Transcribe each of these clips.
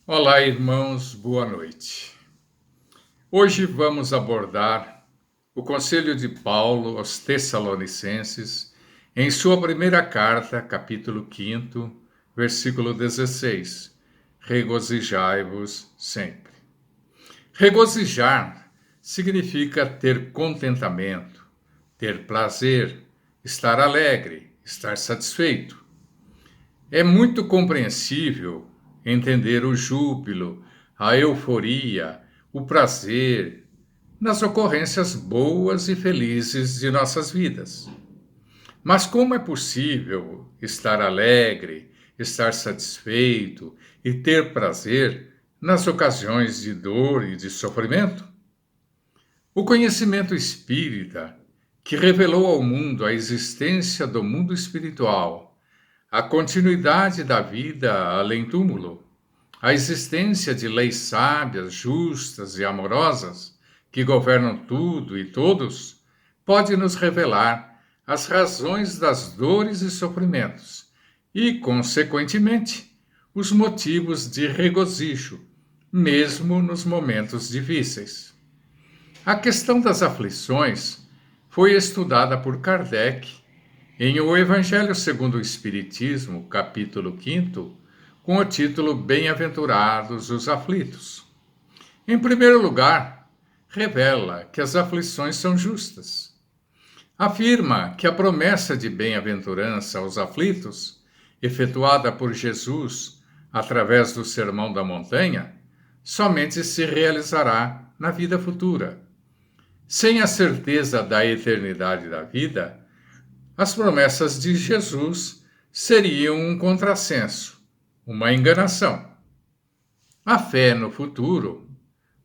Olá, irmãos, boa noite. Hoje vamos abordar o conselho de Paulo aos Tessalonicenses, em sua primeira carta, capítulo 5, versículo 16. Regozijai-vos sempre. Regozijar significa ter contentamento, ter prazer, estar alegre, estar satisfeito. É muito compreensível entender o júbilo, a euforia, o prazer nas ocorrências boas e felizes de nossas vidas. Mas como é possível estar alegre, estar satisfeito e ter prazer nas ocasiões de dor e de sofrimento? O conhecimento espírita, que revelou ao mundo a existência do mundo espiritual, a continuidade da vida além túmulo, a existência de leis sábias, justas e amorosas, que governam tudo e todos, pode nos revelar as razões das dores e sofrimentos e, consequentemente, os motivos de regozijo, mesmo nos momentos difíceis. A questão das aflições foi estudada por Kardec em O Evangelho segundo o Espiritismo, capítulo 5, com o título Bem-aventurados os aflitos. Em primeiro lugar, revela que as aflições são justas. Afirma que a promessa de bem-aventurança aos aflitos, efetuada por Jesus através do Sermão da Montanha, somente se realizará na vida futura. Sem a certeza da eternidade da vida, as promessas de Jesus seriam um contrassenso, uma enganação. A fé no futuro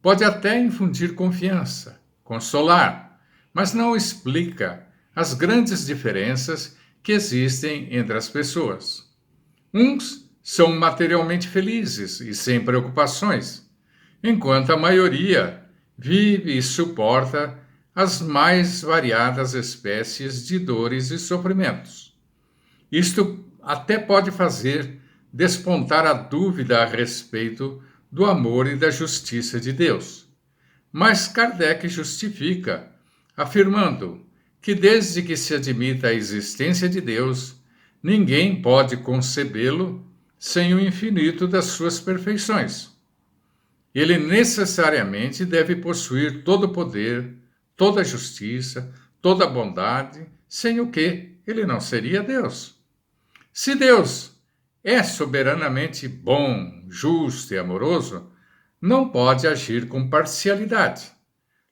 pode até infundir confiança, consolar, mas não explica as grandes diferenças que existem entre as pessoas. Uns são materialmente felizes e sem preocupações, enquanto a maioria vive e suporta as mais variadas espécies de dores e sofrimentos. Isto até pode fazer despontar a dúvida a respeito do amor e da justiça de Deus. Mas Kardec justifica, afirmando que desde que se admita a existência de Deus, ninguém pode concebê-lo sem o infinito das suas perfeições. Ele necessariamente deve possuir todo o poder, toda a justiça, toda a bondade, sem o que ele não seria Deus. Se Deus é soberanamente bom, justo e amoroso, não pode agir com parcialidade.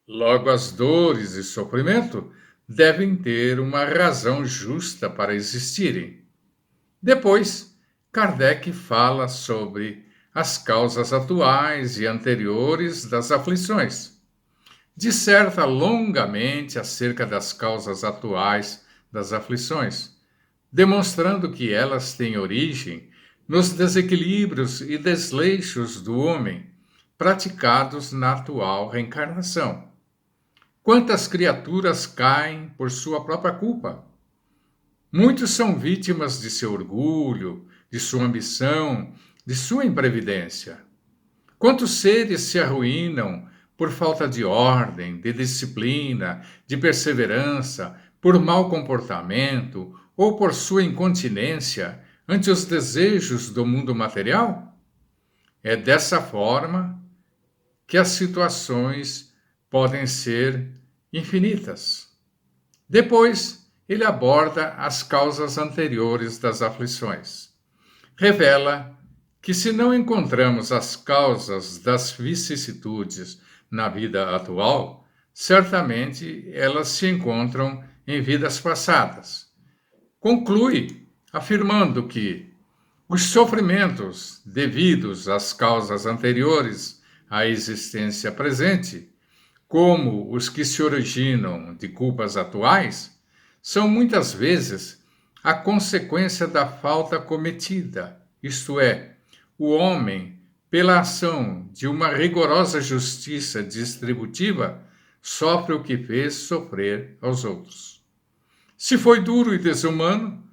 Logo, as dores e sofrimento devem ter uma razão justa para existirem. Depois, Kardec fala sobre as causas atuais e anteriores das aflições. Disserta longamente acerca das causas atuais das aflições, demonstrando que elas têm origem nos desequilíbrios e desleixos do homem praticados na atual reencarnação. Quantas criaturas caem por sua própria culpa? Muitos são vítimas de seu orgulho, de sua ambição, de sua imprevidência. Quantos seres se arruinam por falta de ordem, de disciplina, de perseverança, por mau comportamento ou por sua incontinência ante os desejos do mundo material? É dessa forma que as situações podem ser infinitas. Depois, ele aborda as causas anteriores das aflições. Revela que se não encontramos as causas das vicissitudes na vida atual, certamente elas se encontram em vidas passadas. Conclui afirmando que os sofrimentos devidos às causas anteriores à existência presente, como os que se originam de culpas atuais, são muitas vezes a consequência da falta cometida, isto é, o homem, pela ação de uma rigorosa justiça distributiva, sofre o que fez sofrer aos outros. Se foi duro e desumano,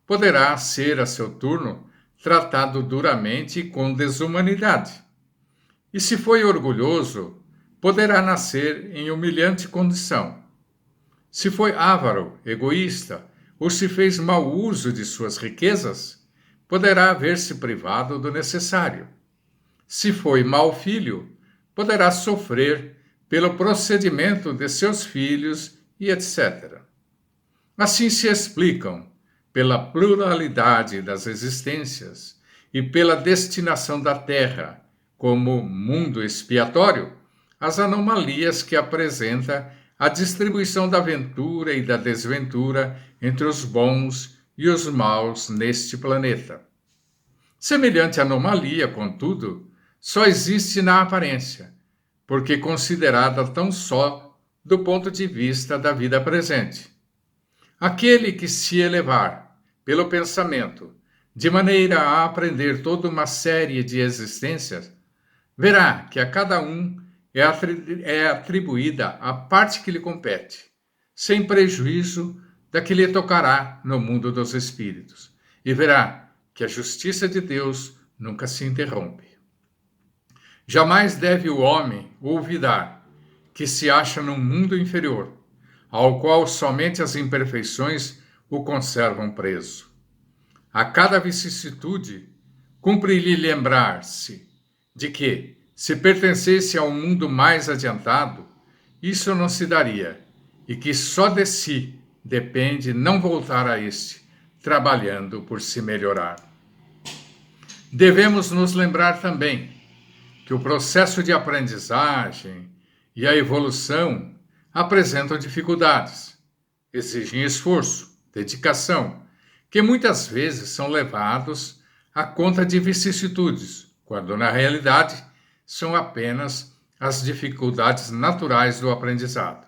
poderá ser, a seu turno, tratado duramente e com desumanidade. E se foi orgulhoso, poderá nascer em humilhante condição. Se foi avaro, egoísta, ou se fez mau uso de suas riquezas, poderá ver-se privado do necessário. Se foi mau filho, poderá sofrer pelo procedimento de seus filhos e etc. Assim se explicam, pela pluralidade das existências e pela destinação da Terra como mundo expiatório, as anomalias que apresenta a distribuição da ventura e da desventura entre os bons e os maus neste planeta. Semelhante anomalia, contudo, só existe na aparência, porque considerada tão só do ponto de vista da vida presente. Aquele que se elevar pelo pensamento, de maneira a aprender toda uma série de existências, verá que a cada um é atribuída a parte que lhe compete, sem prejuízo da que lhe tocará no mundo dos espíritos, e verá que a justiça de Deus nunca se interrompe. Jamais deve o homem olvidar que se acha num mundo inferior, ao qual somente as imperfeições o conservam preso. A cada vicissitude, cumpre-lhe lembrar-se de que, se pertencesse a um mundo mais adiantado, isso não se daria, e que só de si depende não voltar a este, trabalhando por se melhorar. Devemos nos lembrar também que o processo de aprendizagem e a evolução apresentam dificuldades, exigem esforço, dedicação, que muitas vezes são levados à conta de vicissitudes, quando na realidade são apenas as dificuldades naturais do aprendizado.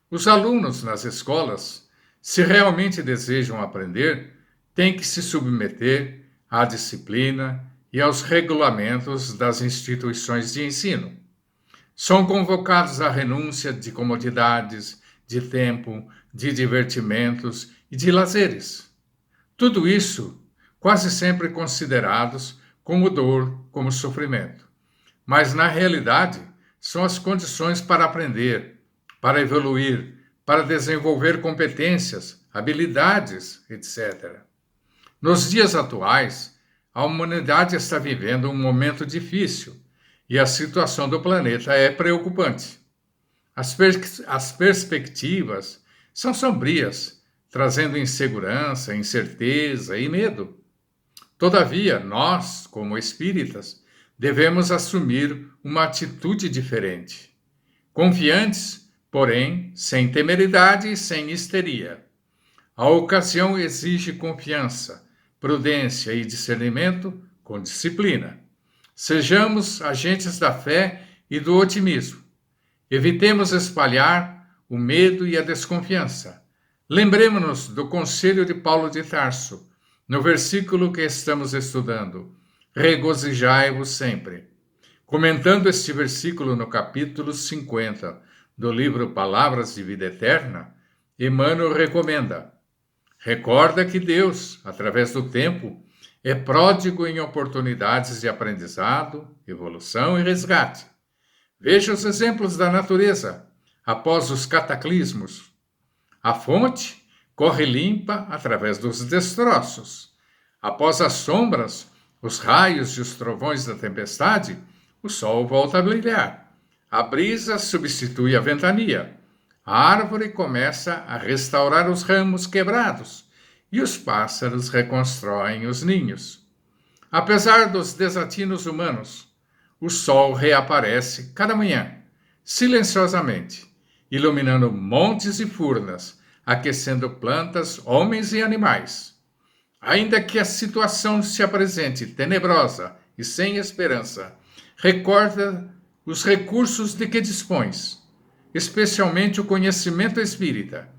Os alunos nas escolas, se realmente desejam aprender, têm que se submeter à disciplina e aos regulamentos das instituições de ensino. São convocados à renúncia de comodidades, de tempo, de divertimentos e de lazeres. Tudo isso quase sempre considerados como dor, como sofrimento. Mas, na realidade, são as condições para aprender, para evoluir, para desenvolver competências, habilidades, etc. Nos dias atuais, a humanidade está vivendo um momento difícil e a situação do planeta é preocupante. As perspectivas são sombrias, trazendo insegurança, incerteza e medo. Todavia, nós, como espíritas, devemos assumir uma atitude diferente. Confiantes, porém, sem temeridade e sem histeria. A ocasião exige confiança, prudência e discernimento com disciplina. Sejamos agentes da fé e do otimismo. Evitemos espalhar o medo e a desconfiança. Lembremos-nos do conselho de Paulo de Tarso, no versículo que estamos estudando. Regozijai-vos sempre. Comentando este versículo no capítulo 50 do livro Palavras de Vida Eterna, Emmanuel recomenda: recorda que Deus, através do tempo, é pródigo em oportunidades de aprendizado, evolução e resgate. Veja os exemplos da natureza após os cataclismos. A fonte corre limpa através dos destroços. Após as sombras, os raios e os trovões da tempestade, o sol volta a brilhar. A brisa substitui a ventania. A árvore começa a restaurar os ramos quebrados e os pássaros reconstroem os ninhos. Apesar dos desatinos humanos, o sol reaparece cada manhã, silenciosamente, iluminando montes e furnas, aquecendo plantas, homens e animais. Ainda que a situação se apresente tenebrosa e sem esperança, recorda os recursos de que dispões, especialmente o conhecimento espírita,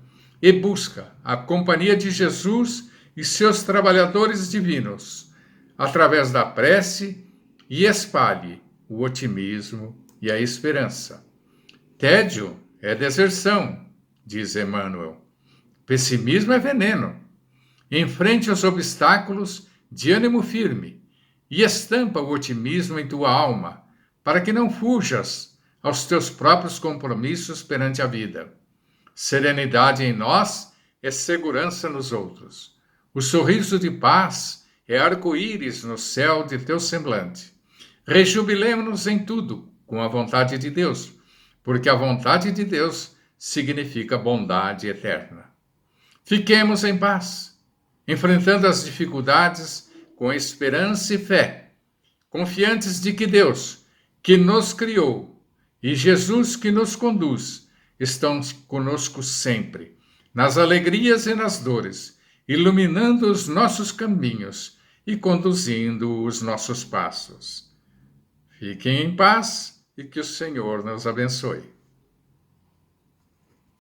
e busca a companhia de Jesus e seus trabalhadores divinos, através da prece, e espalhe o otimismo e a esperança. Tédio é deserção, diz Emmanuel. Pessimismo é veneno. Enfrente os obstáculos de ânimo firme e estampa o otimismo em tua alma, para que não fujas aos teus próprios compromissos perante a vida. Serenidade em nós é segurança nos outros. O sorriso de paz é arco-íris no céu de teu semblante. Rejubilemo-nos em tudo com a vontade de Deus, porque a vontade de Deus significa bondade eterna. Fiquemos em paz, enfrentando as dificuldades com esperança e fé, confiantes de que Deus, que nos criou, e Jesus, que nos conduz, estão conosco sempre, nas alegrias e nas dores, iluminando os nossos caminhos e conduzindo os nossos passos. Fiquem em paz e que o Senhor nos abençoe.